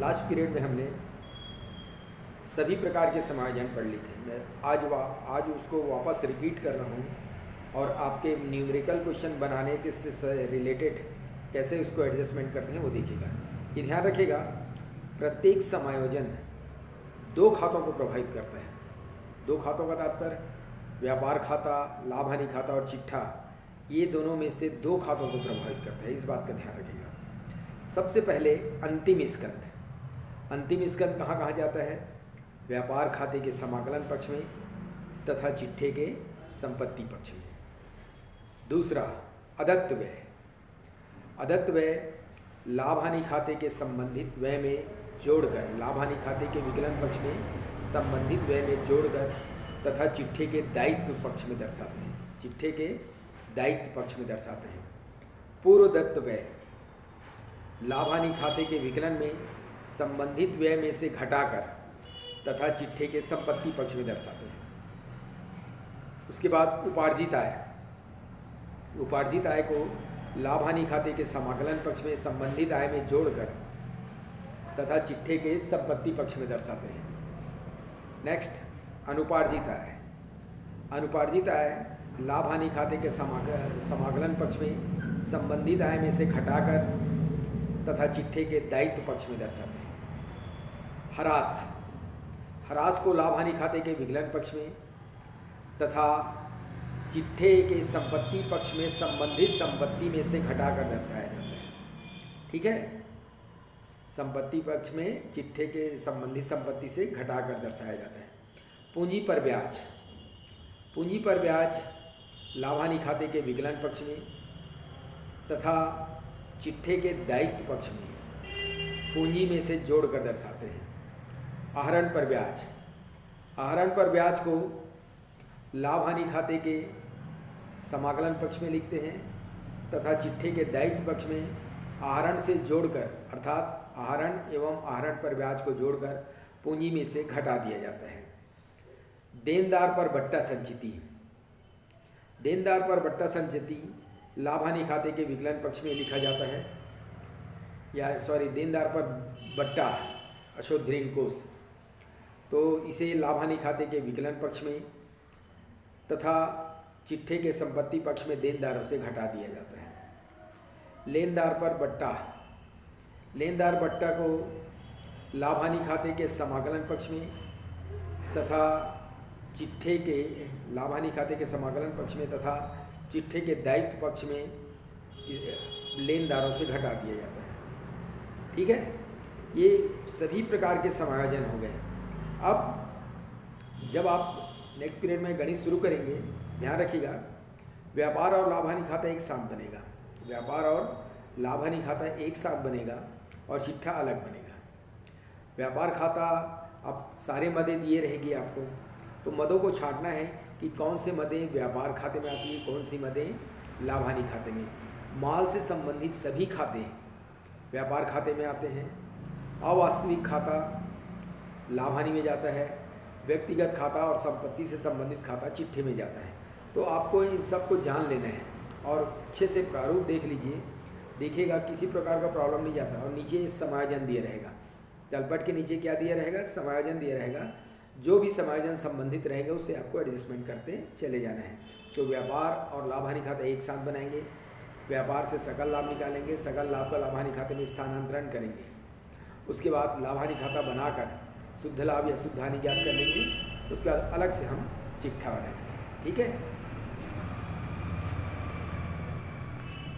Last period में हमने सभी प्रकार के समायोजन पढ़ लिए थे। मैं आज उसको वापस रिपीट कर रहा हूँ और आपके न्यूमेरिकल क्वेश्चन बनाने के से रिलेटेड कैसे उसको एडजस्टमेंट करते हैं वो देखिएगा। ये ध्यान रखिएगा, प्रत्येक समायोजन दो खातों को प्रभावित करता है। दो खातों का तात्पर्य व्यापार खाता, लाभ हानि खाता और चिट्ठा, ये दोनों में से दो खातों को प्रभावित करता है। इस बात का ध्यान रखिएगा। सबसे पहले अंतिम स्कंद। अंतिम स्कंद कहाँ कहाँ जाता है? व्यापार खाते के समाकलन पक्ष में तथा चिट्ठे के संपत्ति पक्ष में। दूसरा अदत्त व्यय। अदत्त व्यय लाभ हानि खाते के संबंधित व्यय में जोड़कर, लाभ हानि खाते के विकलन पक्ष में संबंधित व्यय में जोड़कर तथा चिट्ठे के दायित्व पक्ष में दर्शाते हैं। चिट्ठे के दायित्व पक्ष में दर्शाते हैं। पूर्व दत्त व्यय लाभ हानि खाते के विकलन में संबंधित व्यय में से घटाकर तथा चिट्ठे के संपत्ति पक्ष में दर्शाते हैं। उसके बाद उपार्जित आय। उपार्जित आय को लाभ हानि खाते के समाकलन पक्ष में संबंधित आय में जोड़कर तथा चिट्ठे के संपत्ति पक्ष में दर्शाते हैं। नेक्स्ट अनुपार्जित आय। अनुपार्जित आय लाभ हानि खाते के समाकलन पक्ष में संबंधित आय में से घटाकर तथा चिट्ठे के दायित्व पक्ष में दर्शाते हैं। ह्रास। ह्रास को लाभ हानि खाते के विकलन पक्ष में तथा चिट्ठे के संपत्ति पक्ष में संबंधित संपत्ति में से घटाकर दर्शाया जाता है। ठीक है, संपत्ति पक्ष में चिट्ठे के संबंधित संपत्ति से घटाकर दर्शाया जाता है। पूंजी पर ब्याज। पूंजी पर ब्याज लाभ हानि खाते के विकलन पक्ष में तथा चिट्ठे के दायित्व पक्ष में पूंजी में से जोड़कर दर्शाते हैं। आहरण पर ब्याज। आहरण पर ब्याज को लाभ हानि खाते के समाकलन पक्ष में लिखते हैं तथा चिट्ठे के दायित्व पक्ष में आहरण से जोड़कर, अर्थात आहरण एवं आहरण पर ब्याज को जोड़कर पूंजी में से घटा दिया जाता है। देनदार पर बट्टा संचिति। देनदार पर बट्टा संचिति लाभ हानि खाते के विकलन पक्ष में लिखा जाता है, देनदार पर बट्टा अशुद्ध ऋण कोष, तो इसे लाभ हानि खाते के विकलन पक्ष में तथा चिट्ठे के संपत्ति पक्ष में देनदारों से घटा दिया जाता है। लेनदार पर बट्टा। लेनदार बट्टा को लाभ हानि खाते के समाकलन पक्ष में तथा चिट्ठे के लाभ हानि खाते के समाकलन पक्ष में तथा चिट्ठे के दायित्व पक्ष में लेनदारों से घटा दिया जाता है। ठीक है, ये सभी प्रकार के समायोजन हो गए। अब जब आप नेक्स्ट पीरियड में गणित शुरू करेंगे, ध्यान रखिएगा, व्यापार और लाभ हानि खाता एक साथ बनेगा। व्यापार और लाभ हानि खाता एक साथ बनेगा और चिट्ठा अलग बनेगा। व्यापार खाता अब सारे मदें दिए रहेंगी आपको, तो मदों को छांटना है कि कौन से मदें व्यापार खाते में आती है, कौन सी मदें लाभ हानि खाते में। माल से संबंधित सभी खाते व्यापार खाते में आते हैं। अवास्तविक खाता लाभ हानि में जाता है। व्यक्तिगत खाता और संपत्ति से संबंधित खाता चिट्ठे में जाता है। तो आपको इन सब को जान लेना है और अच्छे से प्रारूप देख लीजिए, देखिएगा किसी प्रकार का प्रॉब्लम नहीं जाता। और नीचे समायोजन दिया रहेगा, तलपट के नीचे क्या दिया रहेगा? समायोजन दिया रहेगा। जो भी समायोजन संबंधित रहेगा उससे आपको एडजस्टमेंट करते चले जाना है। तो व्यापार और लाभ हानि खाता एक साथ बनाएंगे, व्यापार से सकल लाभ निकालेंगे, सकल लाभ का लाभ हानि खाते में स्थानांतरण करेंगे। उसके बाद लाभ हानि खाता बनाकर शुद्ध लाभ या शुद्ध हानि ज्ञात कर लेंगे। उसके बाद अलग से हम चिट्ठा बनाएंगे। ठीक है।